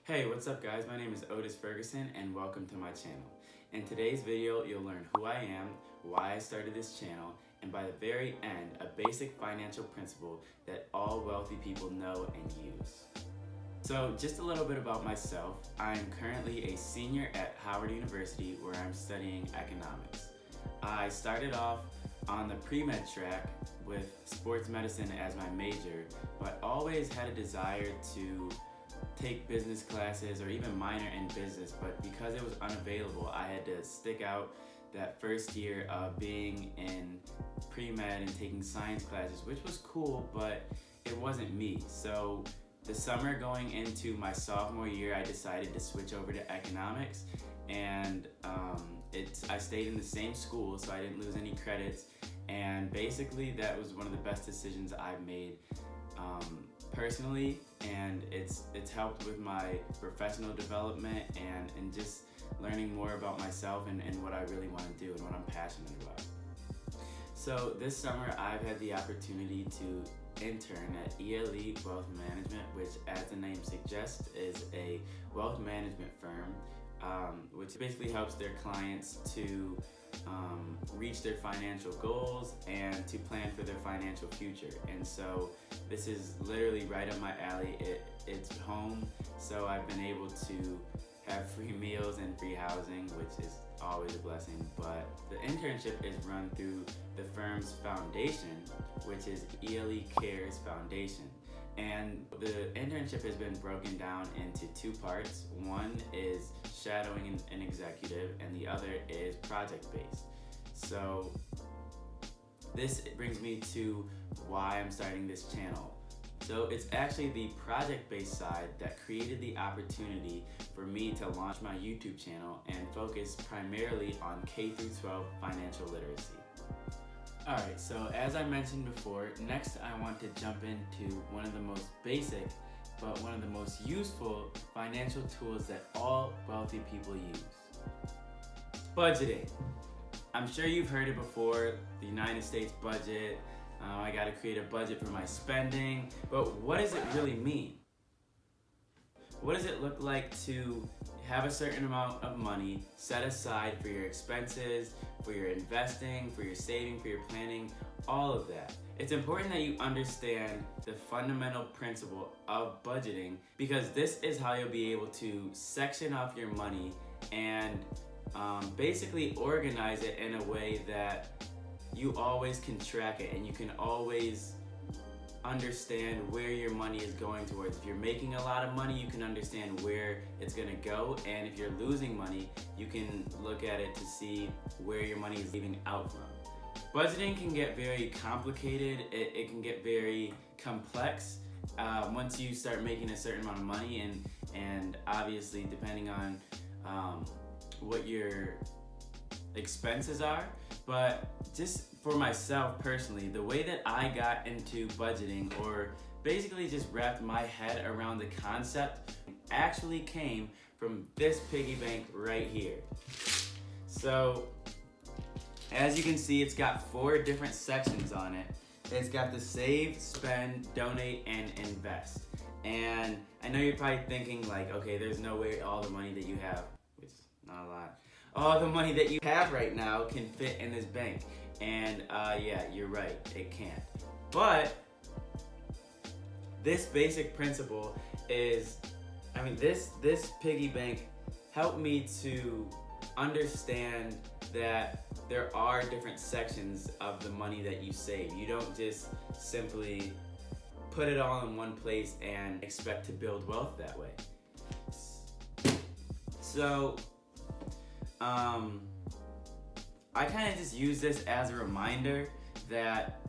Hey, what's up guys? My name is Otis Ferguson and welcome to my channel. In today's video, you'll learn who I am, why I started this channel, and by the very end, a basic financial principle that all wealthy people know and use. So just a little bit about myself. I'm currently a senior at Howard University where I'm studying economics. I started off on the pre-med track with sports medicine as my major, but always had a desire to take business classes or even minor in business, but because it was unavailable, I had to stick out that first year of being in pre-med and taking science classes, which was cool, but it wasn't me. So the summer going into my sophomore year, I decided to switch over to economics, and I stayed in the same school, so I didn't lose any credits, and basically that was one of the best decisions I've made personally, and it's helped with my professional development and just learning more about myself and what I really want to do and what I'm passionate about. So this summer I've had the opportunity to intern at ELE Wealth Management, which, as the name suggests, is a wealth management firm which basically helps their clients to reach their financial goals and to plan for their financial future. And so this is literally right up my alley. It's home, so I've been able to have free meals and free housing, which is always a blessing. But the internship is run through the firm's foundation, which is ELE Cares Foundation. And the internship has been broken down into two parts. One is shadowing an executive, and the other is project-based. So this brings me to why I'm starting this channel. So it's actually the project-based side that created the opportunity for me to launch my YouTube channel and focus primarily on K-12 financial literacy. Alright, so as I mentioned before, next I want to jump into one of the most basic but one of the most useful financial tools that all wealthy people use. Budgeting. I'm sure you've heard it before, the United States budget. I gotta create a budget for my spending, but what does it really mean? What does it look like to have a certain amount of money set aside for your expenses, for your investing, for your saving, for your planning, all of that? It's important that you understand the fundamental principle of budgeting, because this is how you'll be able to section off your money and basically organize it in a way that you always can track it and you can always understand where your money is going towards. If you're making a lot of money, you can understand where it's gonna go, and if you're losing money, you can look at it to see where your money is leaving out from. Budgeting can get very complicated, it can get very complex once you start making a certain amount of money, and obviously depending on what your expenses are. But just for myself personally, the way that I got into budgeting, or basically just wrapped my head around the concept, actually came from this piggy bank right here. So as you can see, it's got 4 different sections on it. It's got the save, spend, donate, and invest. And I know you're probably thinking like, okay, there's no way all the money that you have, which is not a lot, all the money that you have right now can fit in this bank. And yeah, you're right, it can't. But this basic principle is, this piggy bank helped me to understand that there are different sections of the money that you save. You don't just simply put it all in one place and expect to build wealth that way. So I kind of just use this as a reminder that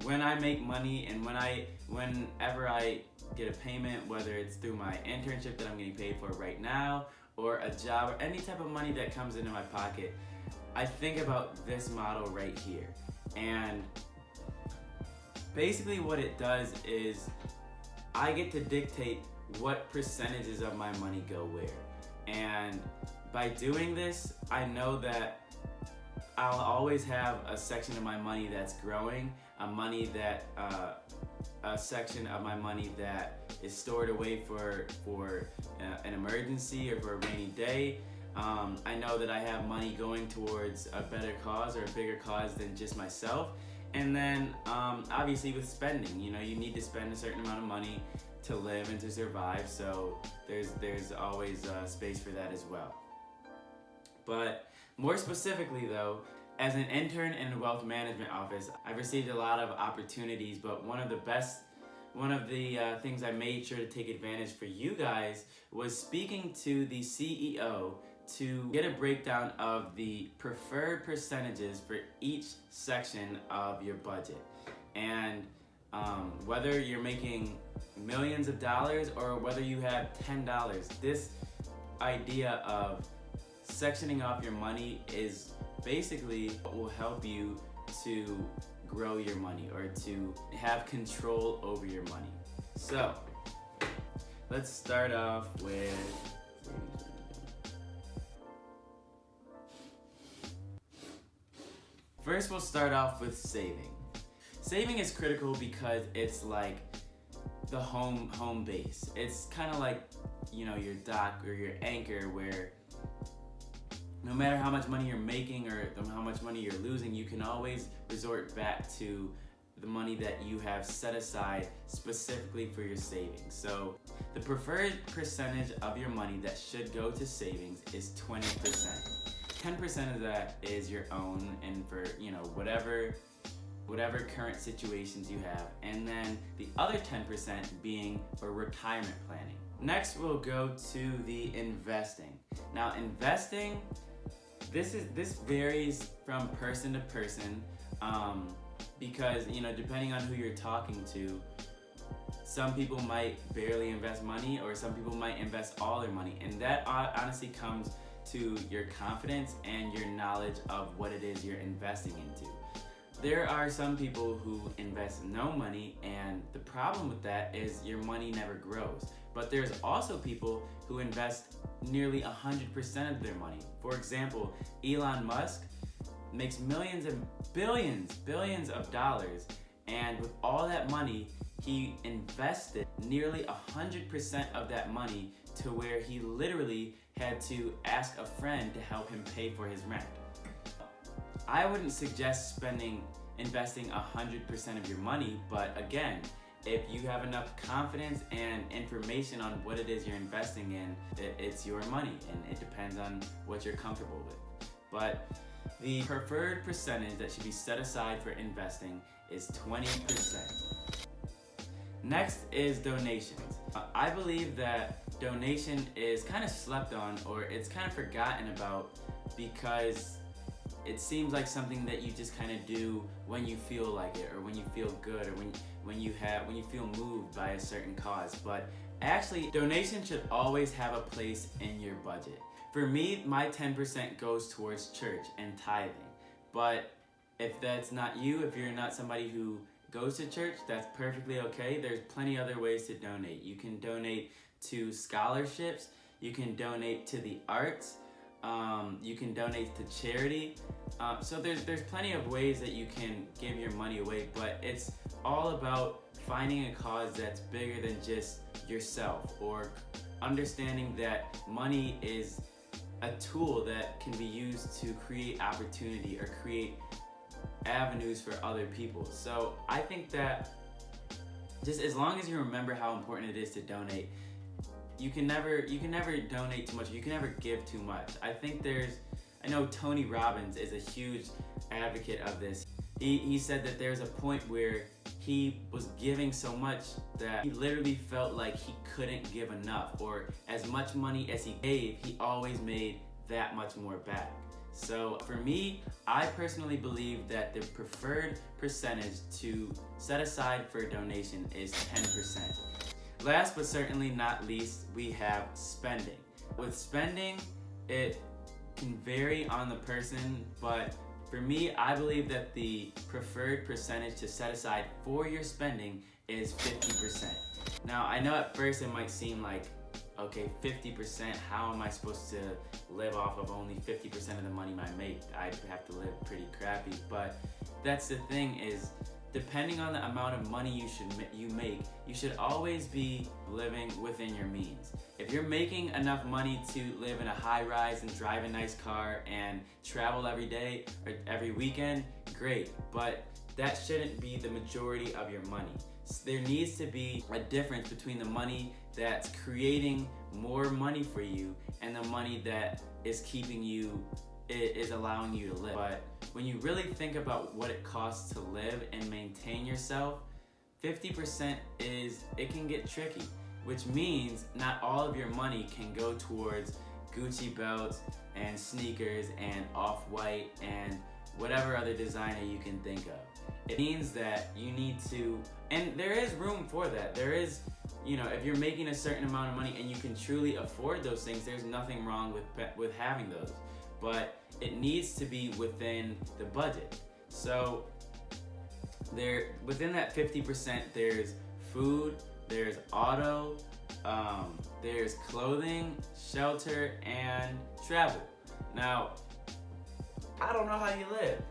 when I make money and whenever I get a payment, whether it's through my internship that I'm getting paid for right now, or a job, or any type of money that comes into my pocket, I think about this model right here. And basically what it does is I get to dictate what percentages of my money go where. And by doing this, I know that I'll always have a section of my money that's growing, a section of my money that is stored away for an emergency or for a rainy day. I know that I have money going towards a better cause or a bigger cause than just myself. And then obviously with spending, you need to spend a certain amount of money to live and to survive, so there's always space for that as well. But more specifically though, as an intern in a wealth management office, I've received a lot of opportunities, but one of the things I made sure to take advantage for you guys was speaking to the CEO to get a breakdown of the preferred percentages for each section of your budget. And whether you're making millions of dollars or whether you have $10, this idea of sectioning off your money is basically what will help you to grow your money or to have control over your money. So let's start off with first, we'll start off with saving. Saving is critical because it's like the home base. It's kind of like, your dock or your anchor, where no matter how much money you're making or how much money you're losing, you can always resort back to the money that you have set aside specifically for your savings. So the preferred percentage of your money that should go to savings is 20%. 10% of that is your own and for, whatever current situations you have. And then the other 10% being for retirement planning. Next, we'll go to the investing. Now, investing, this varies from person to person, because, depending on who you're talking to, some people might barely invest money or some people might invest all their money. And that honestly comes to your confidence and your knowledge of what it is you're investing into. There are some people who invest no money, and the problem with that is your money never grows. But there's also people who invest nearly 100% of their money. For example, Elon Musk makes millions and billions of dollars, and with all that money, he invested nearly 100% of that money to where he literally had to ask a friend to help him pay for his rent. I wouldn't suggest investing 100% of your money, but again, if you have enough confidence and information on what it is you're investing in, it's your money, and it depends on what you're comfortable with. But the preferred percentage that should be set aside for investing is 20%. Next is donations. I believe that donation is kind of slept on, or it's kind of forgotten about, because it seems like something that you just kind of do when you feel like it, or when you feel good, or when you feel moved by a certain cause. But actually, donation should always have a place in your budget. For me, my 10% goes towards church and tithing. But if that's not you, if you're not somebody who goes to church, that's perfectly okay. There's plenty other ways to donate. You can donate to scholarships, you can donate to the arts, you can donate to charity. So there's plenty of ways that you can give your money away, but it's all about finding a cause that's bigger than just yourself, or understanding that money is a tool that can be used to create opportunity or create avenues for other people. So I think that just as long as you remember how important it is to donate, you can never donate too much. You can never give too much. I know Tony Robbins is a huge advocate of this. He said that there's a point where he was giving so much that he literally felt like he couldn't give enough, or as much money as he gave, he always made that much more back. So for me, I personally believe that the preferred percentage to set aside for a donation is 10%. Last but certainly not least, we have spending. With spending, it can vary on the person, but for me, I believe that the preferred percentage to set aside for your spending is 50%. Now, I know at first it might seem like, okay, 50%, how am I supposed to live off of only 50% of the money I make? I'd have to live pretty crappy, but that's the thing is, depending on the amount of money you make, you should always be living within your means. If you're making enough money to live in a high rise and drive a nice car and travel every day or every weekend, great, but that shouldn't be the majority of your money. There needs to be a difference between the money that's creating more money for you and the money that is keeping you, is allowing you to live. But when you really think about what it costs to live and maintain yourself, 50% it can get tricky, which means not all of your money can go towards Gucci belts and sneakers and Off-White and whatever other designer you can think of. It means that you need to, and there is room for that. There is, if you're making a certain amount of money and you can truly afford those things, there's nothing wrong with having those. But it needs to be within the budget. So within that 50%, there's food, there's auto, there's clothing, shelter, and travel. Now, I don't know how you live.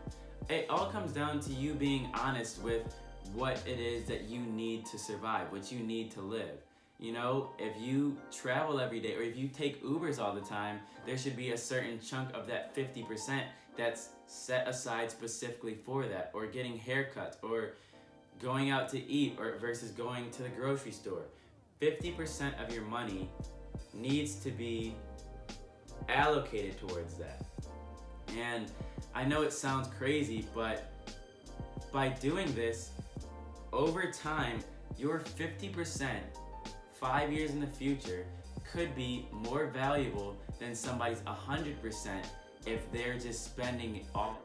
It all comes down to you being honest with what it is that you need to survive, what you need to live. If you travel every day or if you take Ubers all the time, there should be a certain chunk of that 50% that's set aside specifically for that, or getting haircuts, or going out to eat, or versus going to the grocery store. 50% of your money needs to be allocated towards that. And I know it sounds crazy, but by doing this, over time, your 50%, 5 years in the future, could be more valuable than somebody's 100% if they're just spending it all.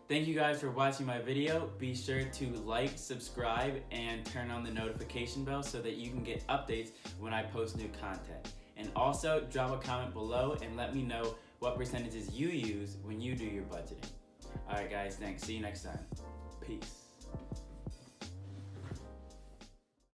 Thank you guys for watching my video. Be sure to like, subscribe, and turn on the notification bell so that you can get updates when I post new content. And also, drop a comment below and let me know what percentages you use when you do your budgeting. Alright guys, thanks. See you next time. Peace.